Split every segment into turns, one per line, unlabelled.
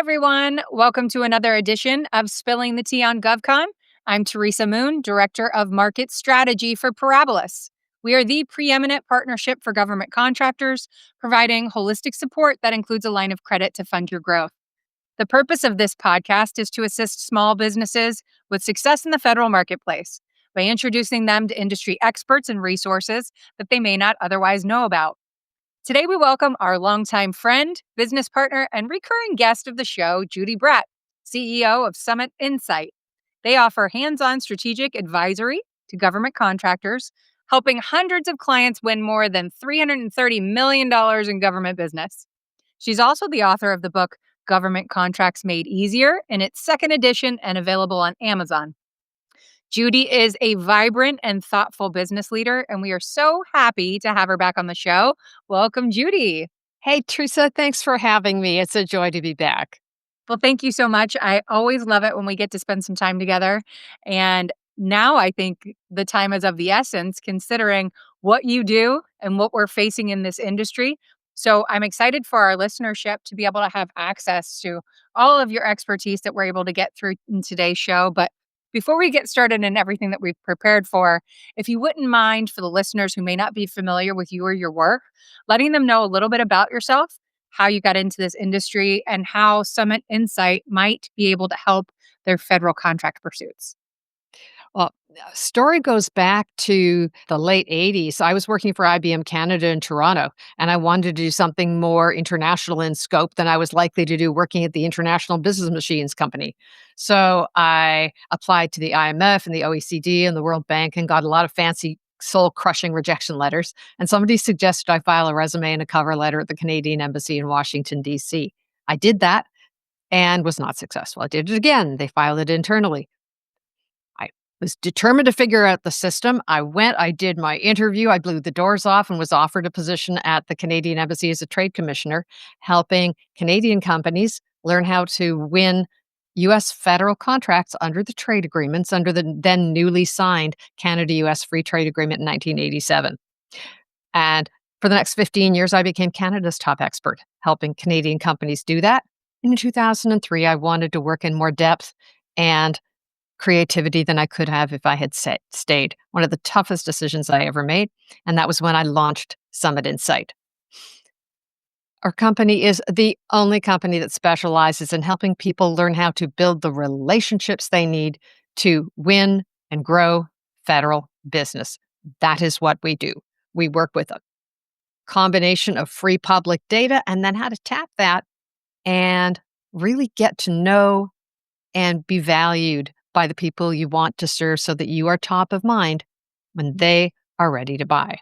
everyone. Welcome to another edition of Spilling the Tea on GovCon. I'm Teresa Moon, Director of Market Strategy for Parabolis. We are the preeminent partnership for government contractors, providing holistic support that includes a line of credit to fund your growth. The purpose of this podcast is to assist small businesses with success in the federal marketplace by introducing them to industry experts and resources that they may not otherwise know about. Today, we welcome our longtime friend, business partner, and recurring guest of the show, Judy Bradt, CEO of Summit Insight. They offer hands-on strategic advisory to government contractors, helping hundreds of clients win more than $330 million in government business. She's also the author of the book, Government Contracts Made Easier, in its second edition and available on Amazon. Judy is a vibrant and thoughtful business leader, and we are so happy to have her back on the show. Welcome, Judy.
Hey, Teresa, thanks for having me. It's a joy to be back.
Well, thank you so much. I always love it when we get to spend some time together. And now I think the time is of the essence, considering what you do and what we're facing in this industry. So I'm excited for our listenership to be able to have access to all of your expertise that we're able to get through in today's show. But before we get started in everything that we've prepared for, if you wouldn't mind, for the listeners who may not be familiar with you or your work, letting them know a little bit about yourself, how you got into this industry, and how Summit Insight might be able to help their federal contract pursuits.
Well, story goes back to the late 80s. I was working for IBM Canada in Toronto, and I wanted to do something more international in scope than I was likely to do working at the International Business Machines Company. So I applied to the IMF and the OECD and the World Bank and got a lot of fancy soul-crushing rejection letters. And somebody suggested I file a resume and a cover letter at the Canadian Embassy in Washington, D.C. I did that and was not successful. I did it again. They filed it internally. I was determined to figure out the system. I went, I did my interview, I blew the doors off and was offered a position at the Canadian Embassy as a trade commissioner, helping Canadian companies learn how to win U.S. federal contracts under the trade agreements, under the then newly signed Canada-U.S. Free Trade Agreement in 1987. And for the next 15 years, I became Canada's top expert, helping Canadian companies do that. And in 2003, I wanted to work in more depth and creativity than I could have if I had stayed. One of the toughest decisions I ever made. And that was when I launched Summit Insight. Our company is the only company that specializes in helping people learn how to build the relationships they need to win and grow federal business. That is what we do. We work with a combination of free public data and then how to tap that and really get to know and be valued by the people you want to serve so that you are top of mind when they are ready to buy.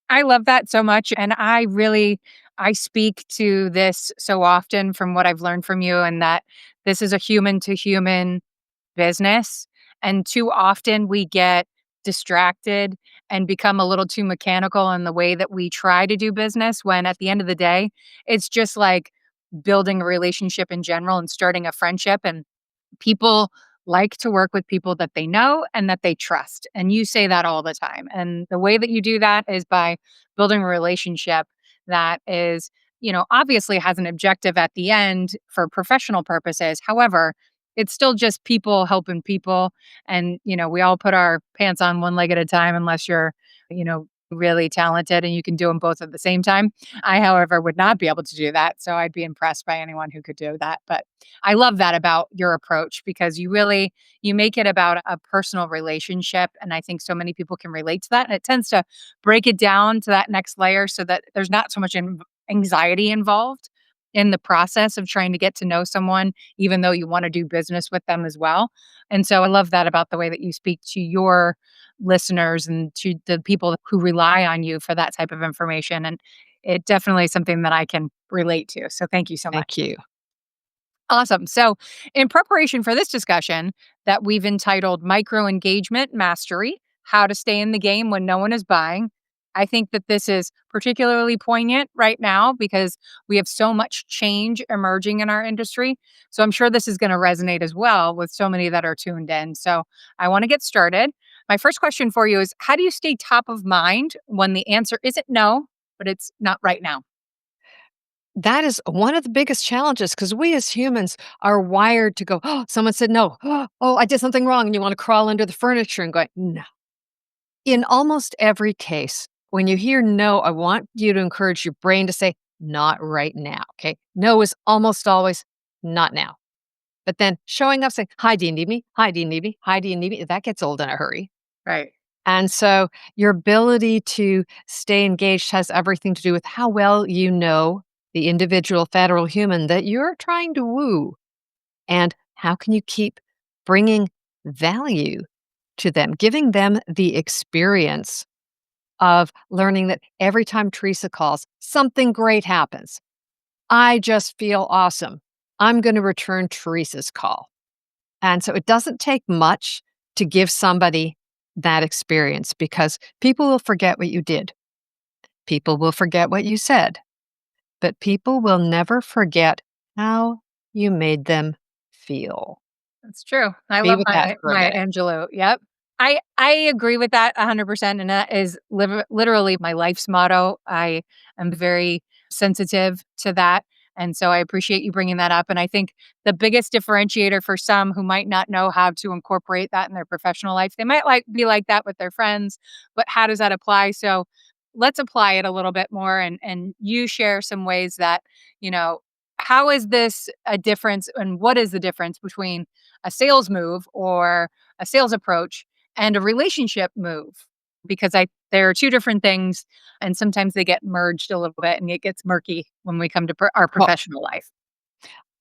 I love that so much. And I speak to this so often from what I've learned from you, and that this is a human to human business. And too often we get distracted and become a little too mechanical in the way that we try to do business, when at the end of the day, it's just like building a relationship in general and starting a friendship. And people like to work with people that they know and that they trust. And you say that all the time. And the way that you do that is by building a relationship that is, obviously has an objective at the end for professional purposes. However, it's still just people helping people. And, we all put our pants on one leg at a time, unless you're, really talented and you can do them both at the same time. I, however, would not be able to do that. So I'd be impressed by anyone who could do that. But I love that about your approach, because you make it about a personal relationship. And I think so many people can relate to that. And it tends to break it down to that next layer so that there's not so much anxiety involved in the process of trying to get to know someone, even though you want to do business with them as well. And so I love that about the way that you speak to your listeners and to the people who rely on you for that type of information. And it definitely is something that I can relate to. So thank you so much.
Thank you.
Awesome. So, in preparation for this discussion that we've entitled Micro Engagement Mastery, How to Stay in the Game When No One is Buying, I think that this is particularly poignant right now because we have so much change emerging in our industry. So I'm sure this is going to resonate as well with so many that are tuned in. So I want to get started. My first question for you is, how do you stay top of mind when the answer isn't no, but it's not right now?
That is one of the biggest challenges because we as humans are wired to go, oh, someone said no. Oh, I did something wrong. And you want to crawl under the furniture and go, no. In almost every case, when you hear no, I want you to encourage your brain to say, not right now. Okay. No is almost always not now. But then showing up saying, hi, do you need me? Hi, do you need me? Hi, do you need me? That gets old in a hurry.
Right.
And so your ability to stay engaged has everything to do with how well you know the individual federal human that you're trying to woo. And how can you keep bringing value to them, giving them the experience of learning that every time Teresa calls, something great happens. I just feel awesome. I'm going to return Teresa's call. And so it doesn't take much to give somebody that experience because people will forget what you did. People will forget what you said, but people will never forget how you made them feel.
That's true. I
Be
love
with that
my
for a
Maya
minute.
Angelou. Yep. I agree with that 100%, and that is literally my life's motto. I am very sensitive to that, and so I appreciate you bringing that up, and I think the biggest differentiator for some who might not know how to incorporate that in their professional life, they might be like that with their friends, but how does that apply? So, let's apply it a little bit more, and you share some ways that, you know, how is this a difference, and what is the difference between a sales move or a sales approach and a relationship move, because I there are two different things, and sometimes they get merged a little bit and it gets murky when we come to our
Well,
professional life.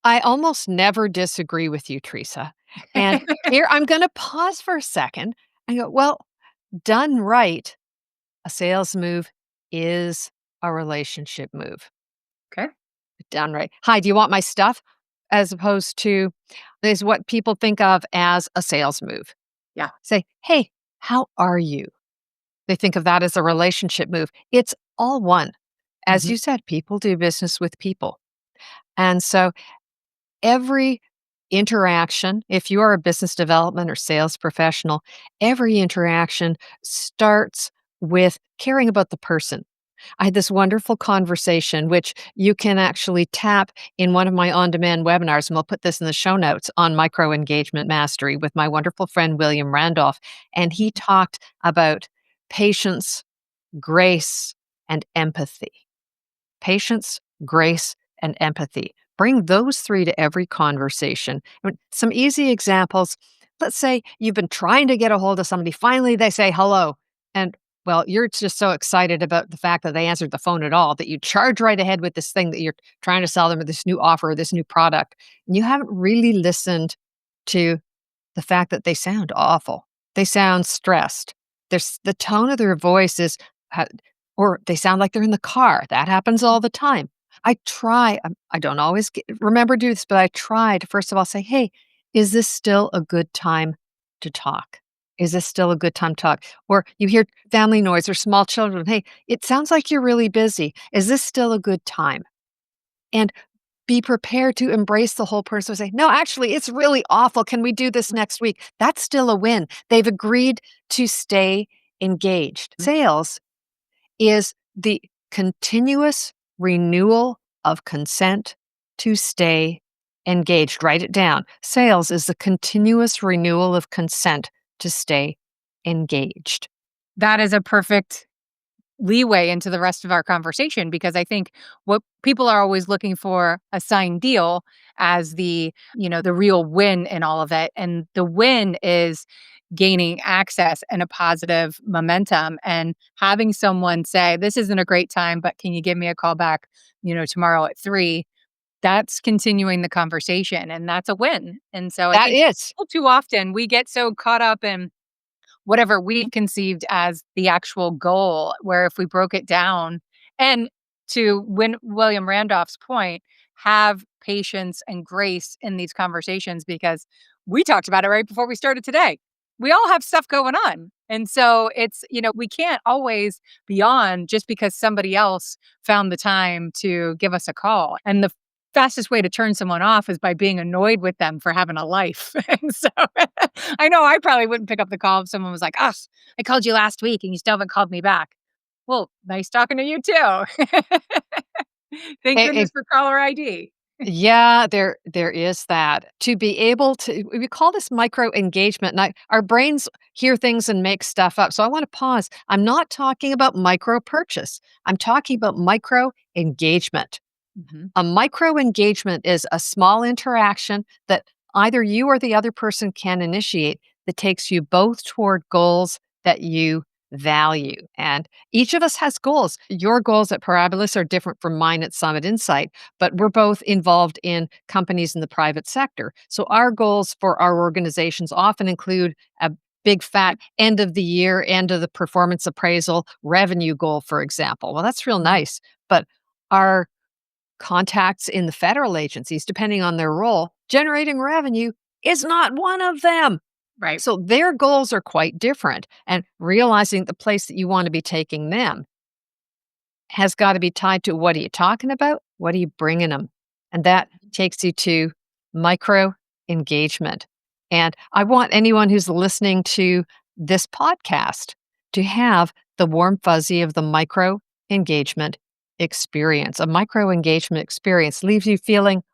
I almost never disagree with you, Teresa. And here I'm going to pause for a second and go, well, done right, a sales move is a relationship move.
Okay.
Done right. Hi, do you want my stuff? As opposed to is what people think of as a sales move.
Yeah.
Say, hey, how are you? They think of that as a relationship move. It's all one. As
Mhm.
you said, people do business with people. And so every interaction, if you are a business development or sales professional, every interaction starts with caring about the person. I had this wonderful conversation, which you can actually tap in one of my on demand webinars. And we'll put this in the show notes on micro engagement mastery with my wonderful friend, William Randolph. And he talked about patience, grace, and empathy. Patience, grace, and empathy. Bring those three to every conversation. Some easy examples. Let's say you've been trying to get a hold of somebody. Finally, they say hello. And well, you're just so excited about the fact that they answered the phone at all that you charge right ahead with this thing that you're trying to sell them, or this new offer, or this new product. And you haven't really listened to the fact that they sound awful. They sound stressed. The tone of their voice is, ha- or they sound like they're in the car. That happens all the time. I don't always remember to do this, but I try to first of all say, hey, is this still a good time to talk? Is this still a good time to talk? Or you hear family noise or small children. Hey, it sounds like you're really busy. Is this still a good time? And be prepared to embrace the whole person and say, no, actually, it's really awful. Can we do this next week? That's still a win. They've agreed to stay engaged. Sales is the continuous renewal of consent to stay engaged. Write it down. Sales is the continuous renewal of consent to stay engaged.
That is a perfect leeway into the rest of our conversation, because I think what people are always looking for a signed deal as the real win in all of it. And the win is gaining access and a positive momentum, and having someone say, this isn't a great time, but can you give me a call back, tomorrow at 3? That's continuing the conversation, and that's a win. And so I
That
think
is.
all too often we get so caught up in whatever we conceived as the actual goal, where if we broke it down, and to William Randolph's point, have patience and grace in these conversations, because we talked about it right before we started today. We all have stuff going on. And so we can't always be on just because somebody else found the time to give us a call. And the fastest way to turn someone off is by being annoyed with them for having a life. And so I know I probably wouldn't pick up the call if someone was like, "Oh, I called you last week and you still haven't called me back." Well, nice talking to you too. Thank
It
goodness for caller ID.
Yeah, there is that. To be able to we call this micro engagement, and our brains hear things and make stuff up. So I want to pause. I'm not talking about micro purchase. I'm talking about micro engagement.
Mhm.
A micro engagement is a small interaction that either you or the other person can initiate that takes you both toward goals that you value. And each of us has goals. Your goals at Parabolis are different from mine at Summit Insight, but we're both involved in companies in the private sector. So our goals for our organizations often include a big fat end of the year, end of the performance appraisal revenue goal, for example. Well, that's real
Mhm.
nice. But our contacts in the federal agencies, depending on their role, generating revenue is not one of them.
Right.
So their goals are quite different. And realizing the place that you want to be taking them has got to be tied to what are you talking about? What are you bringing them? And that takes you to micro engagement. And I want anyone who's listening to this podcast to have the warm fuzzy of the micro engagement experience. A micro engagement experience leaves you feeling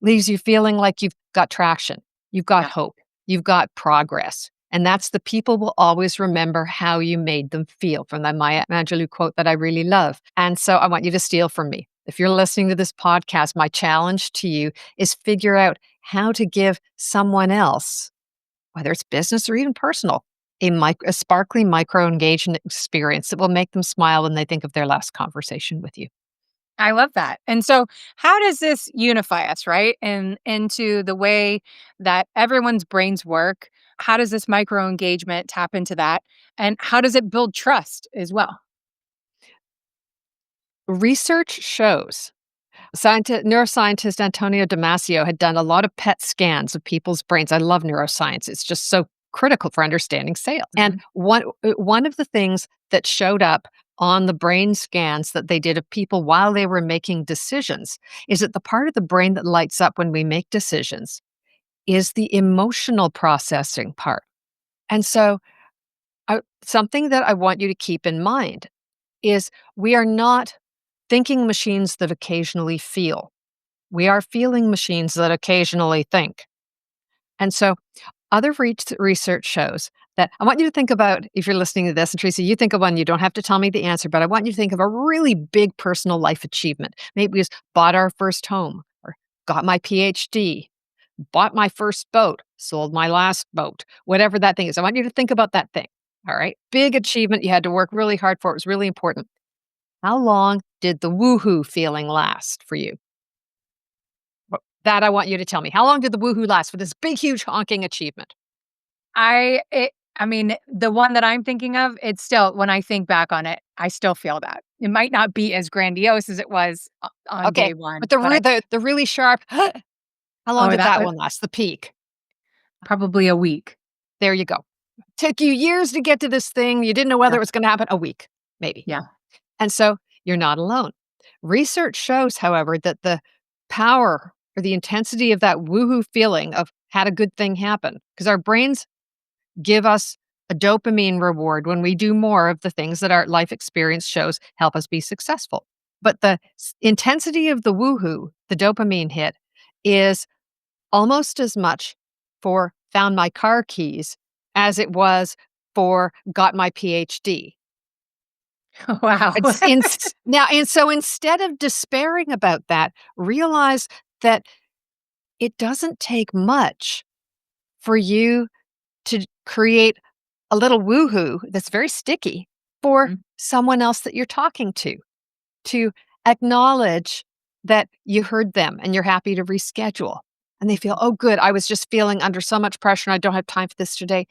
like you've got traction, you've got
Yeah.
hope, you've got progress. And that's the people will always remember how you made them feel from the Maya Angelou quote that I really love. And so I want you to steal from me. If you're listening to this podcast, my challenge to you is figure out how to give someone else, whether it's business or even personal, a sparkly micro engagement experience that will make them smile when they think of their last conversation with you.
I love that. And so how does this unify us, right? And into the way that everyone's brains work? How does this micro engagement tap into that? And how does it build trust as well?
Research shows neuroscientist Antonio Damasio had done a lot of PET scans of people's brains. I love neuroscience. It's just so critical for understanding sales. And
Mhm.
one of the things that showed up on the brain scans that they did of people while they were making decisions is that the part of the brain that lights up when we make decisions is the emotional processing part. And so, something that I want you to keep in mind is we are not thinking machines that occasionally feel. We are feeling machines that occasionally think. And so, other research shows that I want you to think about if you're listening to this, and Teresa, you think of one, you don't have to tell me the answer, but I want you to think of a really big personal life achievement. Maybe it was bought our first home, or got my PhD, bought my first boat, sold my last boat, whatever that thing is. I want you to think about that thing. All right. Big achievement. You had to work really hard for. It was really important. How long did the woohoo feeling last for you? That I want you to tell me. How long did the woohoo last for this big, huge honking achievement?
I mean, the one that I'm thinking of, it's still when I think back on it, I still feel that. It might not be as grandiose as it was on
Okay,
day
but
1, but I
the really sharp, how long
oh,
did
that
that
was
one last? The peak.
probably a week.
There you go. Took you years to get to this thing. You didn't know whether
Yeah,
it was gonna happen. A week, maybe.
yeah.
And so you're not alone. Research shows, however, that the power or the intensity of that woohoo feeling of had a good thing happen, because our brains give us a dopamine reward when we do more of the things that our life experience shows help us be successful. But the intensity of the woohoo, the dopamine hit, is almost as much for found my car keys as it was for got my PhD.
Wow.
And so instead of despairing about that, realize that it doesn't take much for you to create a little woohoo that's very sticky for
Mhm,
someone else that you're talking to acknowledge that you heard them and you're happy to reschedule. And they feel,
mhm.
oh, good, I was just feeling under so much pressure and I don't have time for this today.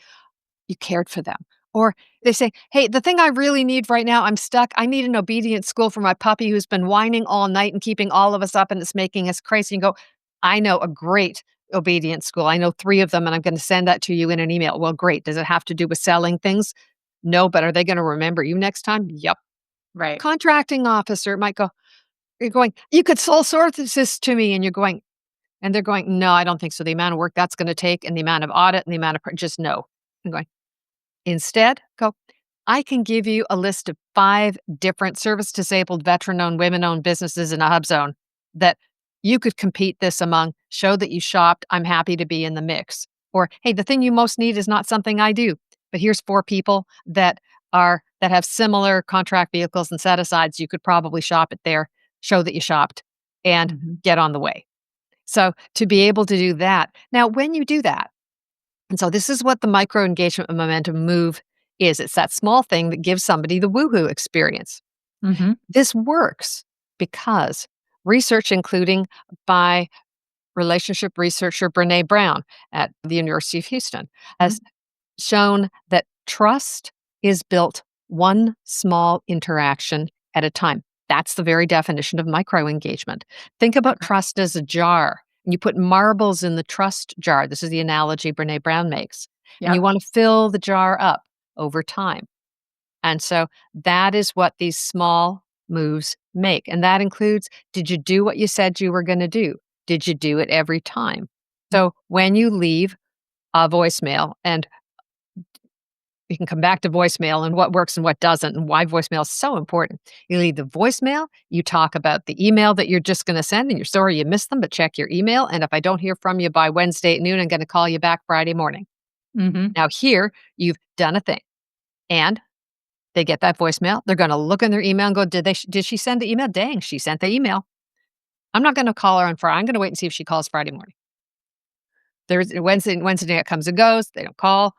You cared for them. Or they say, hey, the thing I really need right now, I'm stuck. I need an obedience school for my puppy who's been whining all night and keeping all of us up and it's making us crazy. And go, I know a great obedience school. I know 3 of them and I'm going to send that to you in an email. Well, great. Does it have to do with selling things? No, but are they going to remember you next time? Yep.
Right.
Contracting officer might go, you're going, you could sole source this to me. And you're going, and they're going, no, I don't think so. The amount of work that's going to take and the amount of audit and the amount of, just no. I'm going, instead, go, I can give you a list of 5 different service-disabled, veteran-owned, women-owned businesses in a hub zone that you could compete this among, show that you shopped, I'm happy to be in the mix. Or, "Hey, the thing you most need is not something I do, but here's 4 people that have similar contract vehicles and set-asides, you could probably shop it there, show that you shopped, and
Mhm.
get on the way." So, to be able to do that now when you do that, and so this is what the micro engagement and momentum move is. It's that small thing that gives somebody the woohoo experience.
Mhm.
This works because research, including by relationship researcher Brene Brown at the University of Houston, has
Mhm.
shown that trust is built one small interaction at a time. That's the very definition of micro engagement. Think about
Okay.
trust as a jar. And you put marbles in the trust jar. This is the analogy Brene Brown makes. And you
Yep.
want to fill the jar up over time. And so that is what these small moves make. And that includes, did you do what you said you were going to do? Did you do it every time? So when you leave a voicemail, and you can come back to voicemail and what works and what doesn't and why voicemail is so important. You leave the voicemail, you talk about the email that you're just going to send and you're sorry you missed them, but check your email. And if I don't hear from you by Wednesday at noon, I'm going to call you back Friday morning.
Mhm.
Now, here you've done a thing and they get that voicemail. They're going to look in their email and go, did she send the email? Dang, she sent the email. I'm not going to call her on Friday. I'm going to wait and see if she calls Friday morning. There's Wednesday night comes and goes. They don't call.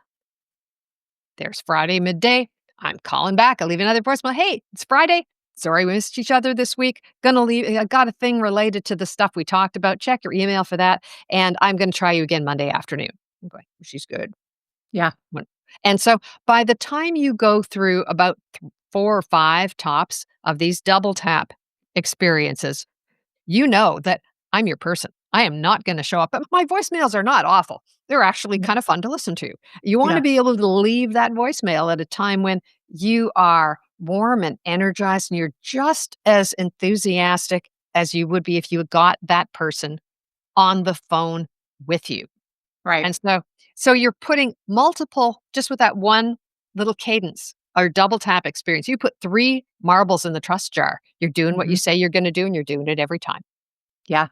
There's Friday midday. I'm calling back. I leave another voicemail. Hey, it's Friday. Sorry we missed each other this week. Gonna leave. I got a thing related to the stuff we talked about. Check your email for that. And I'm going to try you again Monday afternoon. I'm going, she's good.
Yeah.
When- And so by the time you go through about 4 or 5 tops of these double tap experiences, you know that I'm your person. I am not going to show up, but my voicemails are not awful. They're actually
Yeah.
kind of fun to listen to. You want to
Yeah.
be able to leave that voicemail at a time when you are warm and energized and you're just as enthusiastic as you would be if you had got that person on the phone with you.
Right.
And so you're putting multiple just with that one little cadence or double tap experience. You put 3 marbles in the trust jar. You're doing what you
Mhm.
say you're going to do and you're doing it every time.
Yeah.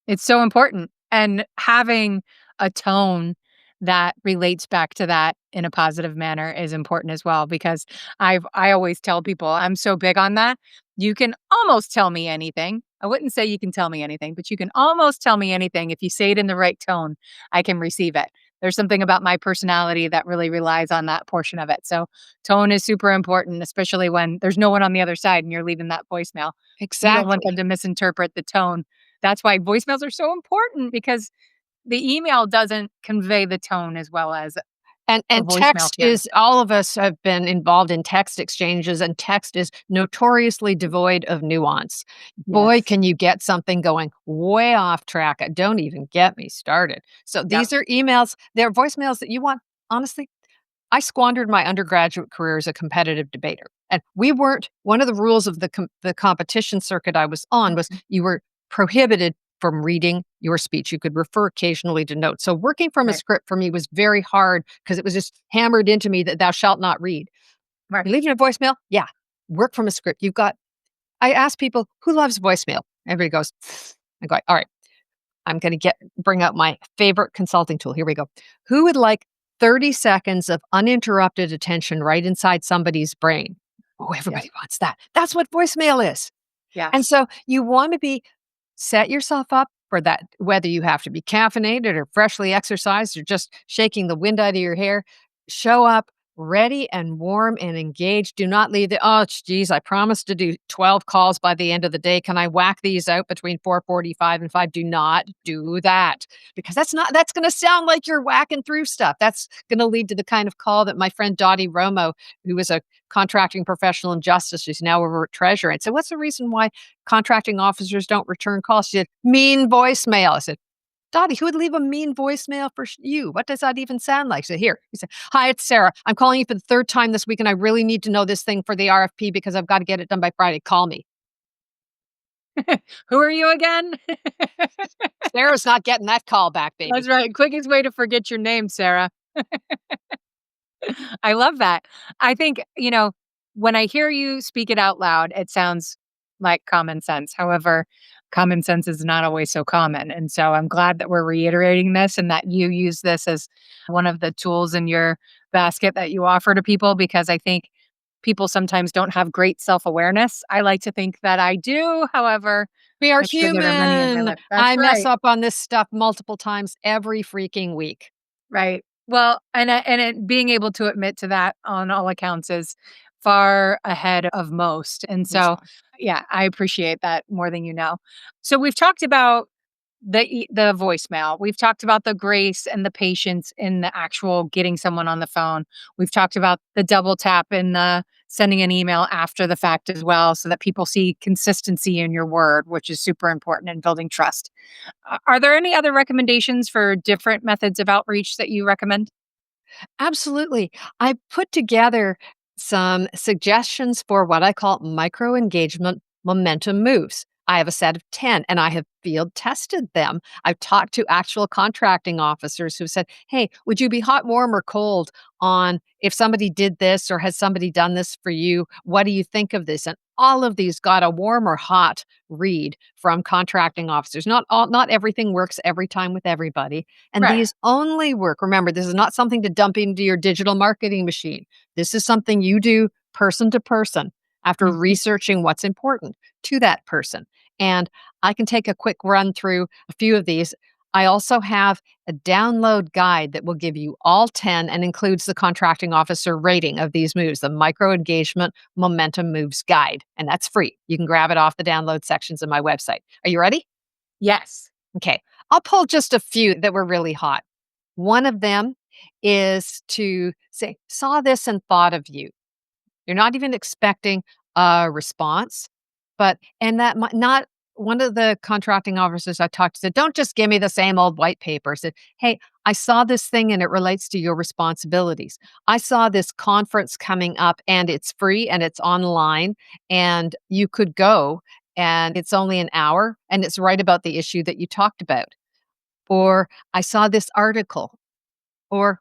It's so important. And having a tone that relates back to that in a positive manner is important as well because I always tell people I'm so big on that. You can almost tell me anything. I wouldn't say you can tell me anything, but you can almost tell me anything if you say it in the right tone, I can receive it. There's something about my personality that really relies on that portion of it. So tone is super important, especially when there's no one on the other side and you're leaving that voicemail. You don't want them
Exactly.
to misinterpret the tone. That's why voicemails are so important because the email doesn't convey the tone as well as a
And
voicemail
text
can.
is all of us have been involved in text exchanges, and text is notoriously devoid of nuance. Boy,
Yes.
can you get something going way off track. Don't even get me started. So
Yep.
these are emails, they're voicemails that you want honestly, I squandered my undergraduate career as a competitive debater. And we weren't one of the rules of the competition circuit I was on was
Mhm.
you were prohibited from reading your speech. You could refer occasionally to notes. So working from a
Right.
script for me was very hard because it was just hammered into me that thou shalt not read.
Right.
You're leaving a voicemail? Yeah. Work from a script. I ask people who loves voicemail. Everybody goes, I go, all right. I'm going to bring out my favorite consulting tool. Here we go. Who would like 30 seconds of uninterrupted attention right inside somebody's brain? Oh,
Yep.
everybody wants that. That's what voicemail is. And
Yes.
so you want to set yourself up for that, whether you have to be caffeinated or freshly exercised or just shaking the wind out of your hair. Show up ready and warm and engaged. Do not leave oh, geez, I promised to do 12 calls by the end of the day. Can I whack these out between 4:45 and 5? Do not do that because that's going to sound like you're whacking through stuff. That's going to lead to the kind of call that my friend Dottie Romo, who was a contracting professional in justice, she's now over at Treasury. And so what's the reason why contracting officers don't return calls? She said, mean voicemail. I said, Dottie, who would leave a mean voicemail for you? What does that even sound like? So here, he said, hi, it's Sarah. I'm calling you for the 3rd time this week, and I really need to know this thing for the RFP because I've got to get it done by Friday. Call me.
Who are you again?
Sarah's not getting that call back, baby.
That's right. Quickest way to forget your name, Sarah. I love that. I think, when I hear you speak it out loud, it sounds like common sense. However, common sense is not always so common. And so I'm glad that we're reiterating this and that you use this as one of the tools in your basket that you offer to people because I think people sometimes don't have great self awareness. I like to think that I do. However,
We are
I'm sure there are many in my
human.
life. That's
I mess
right.
up on this stuff multiple times every freaking week.
Right. Well, being able to admit to that on all accounts is far ahead of most. And
It's
so,
fine.
yeah, I appreciate that more than you know. So we've talked about the voicemail. We've talked about the grace and the patience in the actual getting someone on the phone. We've talked about the double tap and the sending an email after the fact as well so that people see consistency in your word, which is super important in building trust. Are there any other recommendations for different methods of outreach that you recommend?
Absolutely. I put together some suggestions for what I call micro engagement momentum moves. I have a set of 10 and I have field tested them. I've talked to actual contracting officers who said, "Hey, would you be hot, warm, or cold on if somebody did this or has somebody done this for you? What do you think of this?" And all of these got a warm or hot read from contracting officers. Not everything works every time with everybody, and
Right.
these only work. Remember, this is not something to dump into your digital marketing machine. This is something you do person to person after
Mhm.
researching what's important to that person. And I can take a quick run through a few of these. I also have a download guide that will give you all 10 and includes the contracting officer rating of these moves, the micro engagement momentum moves guide. And that's free. You can grab it off the download sections of my website. Are you ready?
Yes.
Okay. I'll pull just a few that were really hot. One of them is to say, saw this and thought of you. You're not even expecting a response, but and that might not one of the contracting officers I talked to said, "Don't just give me the same old white paper." Said, "Hey, I saw this thing and it relates to your responsibilities. I saw this conference coming up and it's free and it's online and you could go and it's only an hour and it's right about the issue that you talked about." Or, "I saw this article." Or,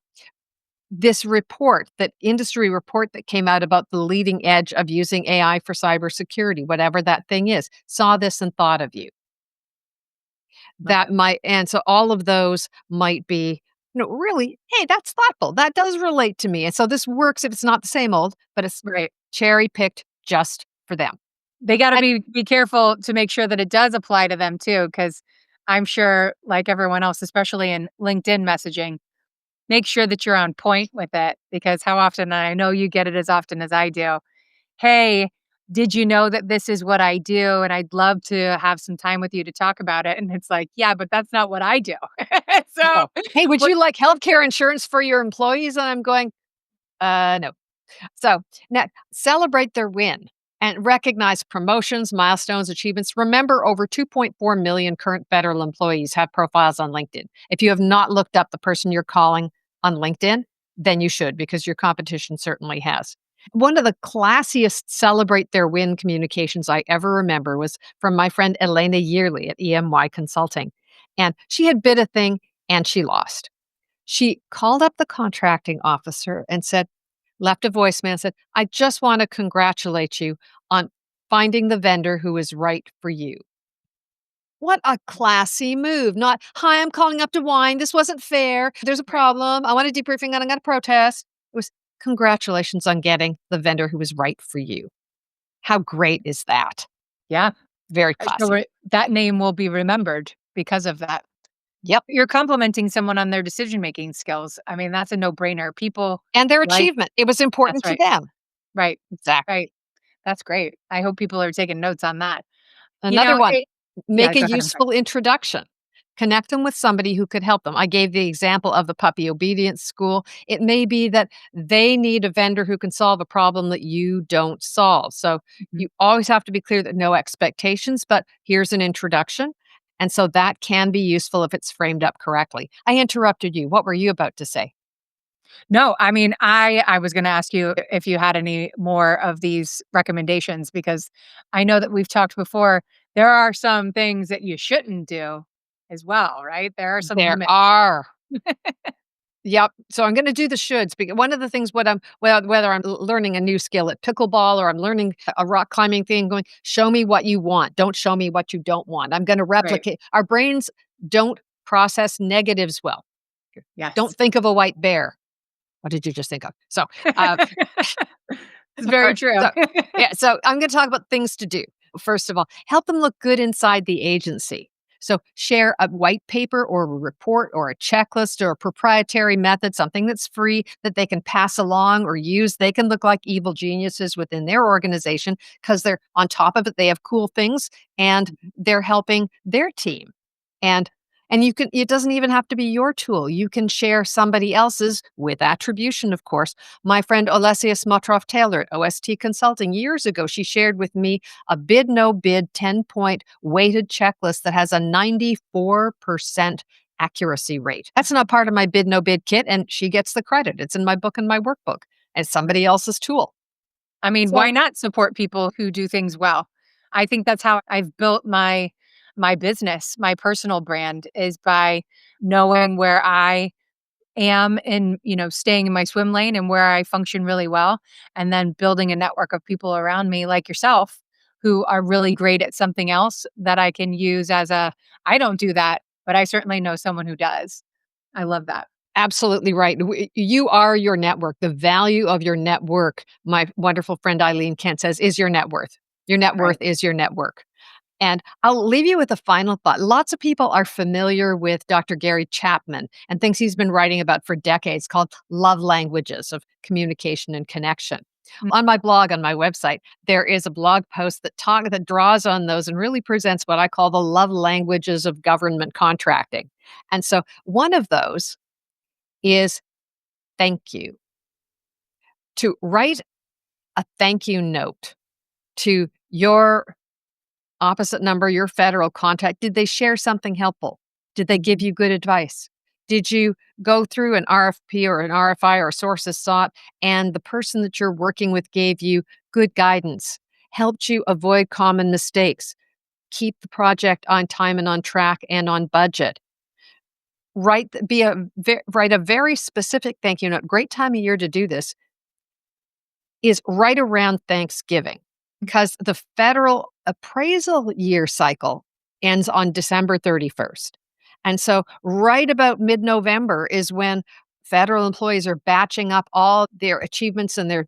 this report, that industry report that came out about the leading edge of using AI for cybersecurity, whatever that thing is, saw this and thought of you.
Love
That
it.
might and so all of those might be, really, hey, that's thoughtful. That does relate to me. And so this works if it's not the same old, but it's
Right.
cherry picked just for them.
They gotta
And
be careful to make sure that it does apply to them too, because 'cause I'm sure, like everyone else, especially in LinkedIn messaging, make sure that you're on point with it because how often and I know you get it as often as I do. "Hey, did you know that this is what I do, and I'd love to have some time with you to talk about it," and it's like, "Yeah, but that's not what I do." So,
no. Hey, would
what
you like healthcare insurance for your employees? And I'm going, no. So now celebrate their win and recognize promotions, milestones, achievements. Remember, over 2.4 million current federal employees have profiles on LinkedIn. If you have not looked up the person you're calling on LinkedIn, then you should because your competition certainly has. One of the classiest celebrate their win communications I ever remember was from my friend Elena Yearley at EMY Consulting. And she had bid a thing and she lost. She called up the contracting officer and said, left a voicemail and said, "I just want to congratulate you on finding the vendor who is right for you." What a classy move. Not, "Hi, I'm calling up to whine. This wasn't fair. There's a
Right.
problem. I want a debriefing and I'm going to protest." It was, "Congratulations on getting the vendor who was right for you." How great is that?
Yeah.
Very
So
classy.
re that name will be remembered because of that.
Yep.
You're complimenting someone on their decision-making skills. I mean, that's a no-brainer. People
And their
like
achievement. It was
that's
important to
right.
them.
Right.
Exactly.
Right. That's great. I hope people are taking notes on that.
Another one,
It yeah,
make a
go ahead, I'm sorry.
useful introduction. Connect them with somebody who could help them. I gave the example of the puppy obedience school. It may be that they need a vendor who can solve a problem that you don't solve. So
Mhm.
you always have to be clear that no expectations, but here's an introduction. And so that can be useful if it's framed up correctly. I interrupted you. What were you about to say?
No, I mean, I was gonna ask you if you had any more of these recommendations because I know that we've talked before, there are some things that you shouldn't do as well, right? There are some
There
limits.
are. Yep. So I'm going to do the shoulds because one of the things what I'm whether I'm learning a new skill at pickleball or I'm learning a rock climbing thing, going, show me what you want. Don't show me what you don't want. I'm going to
Right.
replicate. Our brains don't process negatives well.
Yes.
Don't think of a white bear. What did you just think of? So, uh,
It's very
or
true.
so yeah, so I'm gonna talk about things to do. First of all, help them look good inside the agency. So share a white paper or a report or a checklist or a proprietary method, something that's free that they can pass along or use. They can look like evil geniuses within their organization because they're on top of it. They have cool things and they're helping their team. And you can it doesn't even have to be your tool. You can share somebody else's with attribution, of course. My friend Olesia Smotrov Taylor at OST Consulting years ago, she shared with me a bid no bid 10-point weighted checklist that has a 94% accuracy rate. That's not part of my bid no bid kit, and she gets the credit. It's in my book and my workbook, and somebody else's tool.
I mean, why
So
not support people who do things well? I think that's how I've built my business, my personal brand is by knowing where I am in, staying in my swim lane and where I function really well, and then building a network of people around me like yourself who are really great at something else that I can use as a I don't do that, but I certainly know someone who does. I love that.
absolutely right. You are your network. The value of your network, my wonderful friend Eileen Kent says, is your net worth. Your net worth
Right.
is your network. And I'll leave you with a final thought. Lots of people are familiar with Dr. Gary Chapman and things he's been writing about for decades called love languages of communication and connection.
Mm.
On my blog, on my website, there is a blog post that draws on those and really presents what I call the love languages of government contracting. And so one of those is thank you. To write a thank you note to your opposite number, your federal contact, did they share something helpful? Did they give you good advice? Did you go through an RFP or an RFI or sources sought, and the person that you're working with gave you good guidance, helped you avoid common mistakes, keep the project on time and on track and on budget? Write a very specific thank you note. Great time of year to do this is right around Thanksgiving because the federal appraisal year cycle ends on December 31st. And so, right about mid November is when federal employees are batching up all their achievements and their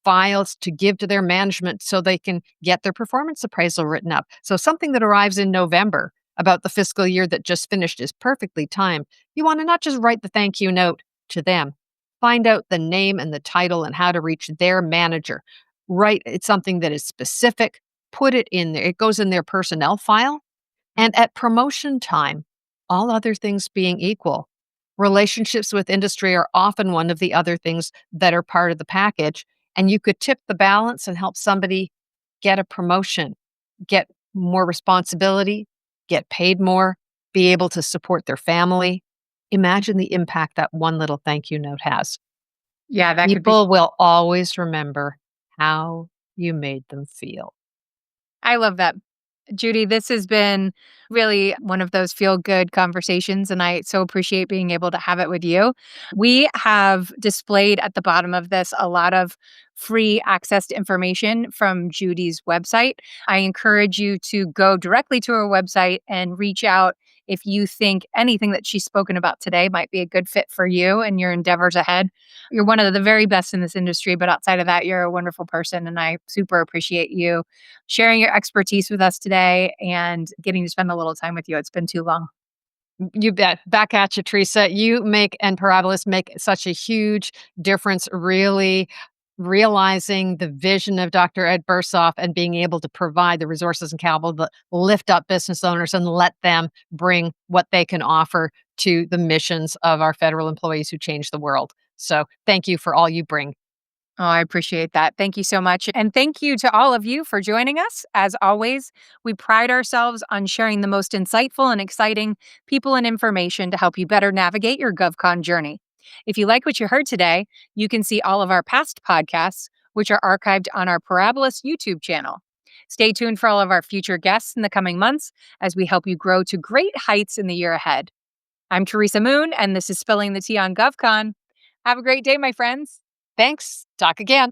files to give to their management so they can get their performance appraisal written up. So, something that arrives in November about the fiscal year that just finished is perfectly timed. You want to not just write the thank you note to them, find out the name and the title and how to reach their manager. Write it's something that is specific, put it in there. It goes in their personnel file. And at promotion time, all other things being equal, relationships with industry are often one of the other things that are part of the package. And you could tip the balance and help somebody get a promotion, get more responsibility, get paid more, be able to support their family. Imagine the impact that one little thank you note has.
Yeah, that could be
People will always remember how you made them feel.
I love that. Judy, this has been really one of those feel good conversations, and I so appreciate being able to have it with you. We have displayed at the bottom of this a lot of free access to information from Judy's website. I encourage you to go directly to her website and reach out if you think anything that she's spoken about today might be a good fit for you and your endeavors ahead. You're one of the very best in this industry, but outside of that, you're a wonderful person, and I super appreciate you sharing your expertise with us today and getting to spend a little time with you. It's been too long.
You bet. Back at you, Teresa. You make and Parabolis make such a huge difference, really realizing the vision of Dr. Ed Bursoff and being able to provide the resources and capital to lift up business owners and let them bring what they can offer to the missions of our federal employees who change the world. So thank you for all you bring.
Oh, I appreciate that. Thank you so much. And thank you to all of you for joining us. As always, we pride ourselves on sharing the most insightful and exciting people and information to help you better navigate your GovCon journey. If you like what you heard today, you can see all of our past podcasts, which are archived on our Parabolis YouTube channel. Stay tuned for all of our future guests in the coming months as we help you grow to great heights in the year ahead. I'm Teresa Moon, and this is Spilling the Tea on GovCon. Have a great day, my friends.
Thanks. Talk again.